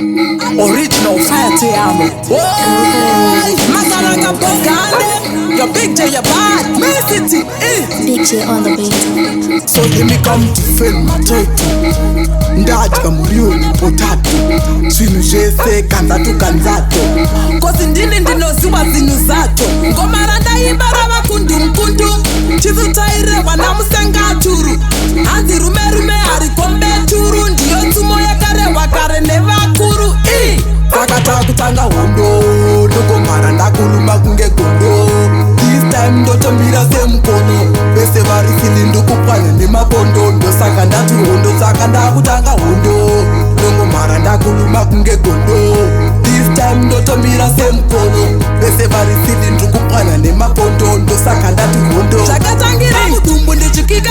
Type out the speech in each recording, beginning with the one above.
Original fire te amo. Makaranga Bogande. Your big J, your bad. Main City, Big J on the beat. So let me come to film matoto. Ndadya murioni potato. Zvinhu zvese kanzatu kanzato. Kosi ndini ndinoziva zinhu zvacho. Ngoma randaimba rava kundu. Chizotairewa namusengaturu. Hanzi rume hari kombeturu. Ndiyo tsumo yakarehwa kare nevakuru. Saka takutanga hondo. Ndokomara ndakuruma kunge gondo. This time ndotomira semukono. Vese vari fili ndokupwanya nemapondo. Ndosaka ndati hondo saka ndakutanga hondo. Nongomara ndakuruma kunge gondo. This time ndotomira semukono. Vese vari fili ndokupwanya nemapondo. Ndosaka ndati hondo. Zvakatangira mudumbu ndichikika.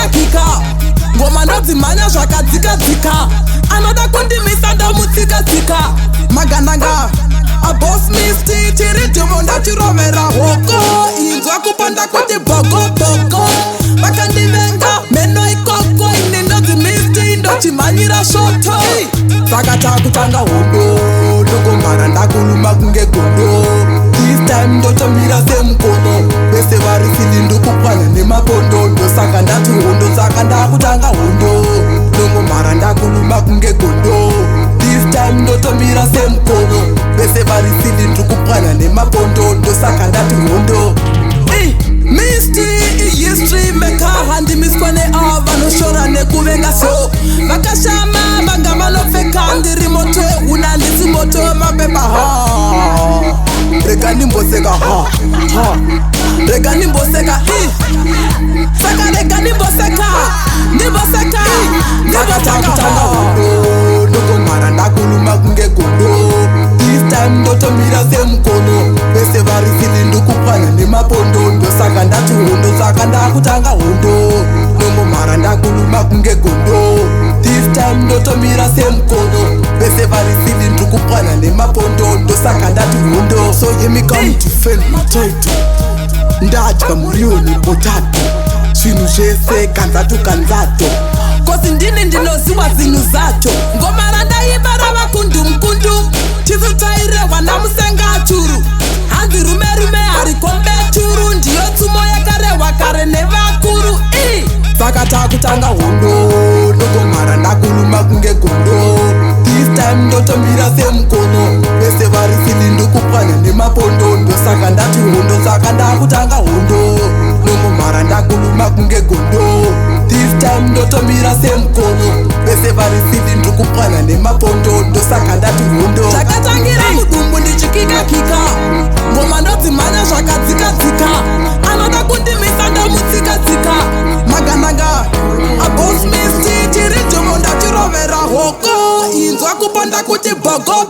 Ngoma ndodzimhanya zvakadzika. Anoda kundimisa ndomutsika. Magandanga Boss Misty chiridhumo ndachirovera hoko. Inzwa kupanda kuti boko. Vakandivenga meno ikoko. Ini ndodzi Misty ndochimhanyira shoto. Saka takutanga hondo. Ndokomara ndakuruma kunge gondo. This time ndotomira semukono. Vese vari fili ndokupwanya nemapondo. Ndosaka ndati hondo saka ndakutanga hondo. Nongomara ndakuruma kunge gondo. This time ndotomira semukono. Vese vari fili ndokupwanya nemapondo. Ndosaka ndati hondo. Misty history maker. Handimiswa neava noshora nekuvenga so. Vakashama vanga vanopfeka ndiri moto. Una ndisi moto mapepa Rega nimboseka Rega nimboseka Saka rega nimboseka Ndakutanga hondo. Ndokomara ndakuruma kunge gondo. This time ndotomira semukono. Vese vari fili ndokupwanya nemapondo. Ndosaka ndati hondo saka ndakutanga hondo. Nongomara ndakuruma kunge gondo. This time ndotomira semukono. Vese vari fili ndokupwanya nemapondo. Ndosaka ndati hondo. So let me come to film matoto. Ndadya murioni potato. Zvinhu zvese kanzatu. Kosi ndini ndinoziva zinhu zvacho. Ngoma randaimba rava kundu. Chizotairewa namusengaturu. Hanzi rume hari kombeturu. Ndiyo tsumo yakarehwa kare nevakuru. Saka takutanga hondo. Ndokomara ndakuruma kunge gondo. This time ndotomira semukono. Vese vari fili ndokupwanya nemapondo. Ndosaka ndati hondo saka ndakutanga hondo. Nongomara ndakuruma kunge gondo. This time ndotomira semukono. Vese vari fili ndokupwanya nemapondo. Ndosaka ndati hondo. Zvakatangira mudumbu ndichikika. Ngoma ndodzimhanya zvakadzika. Anoda kundimisa ndomutsika. Magandanga Boss Misty chiridhumo ndachirovera hoko. Inzwa kupanda kuti boko.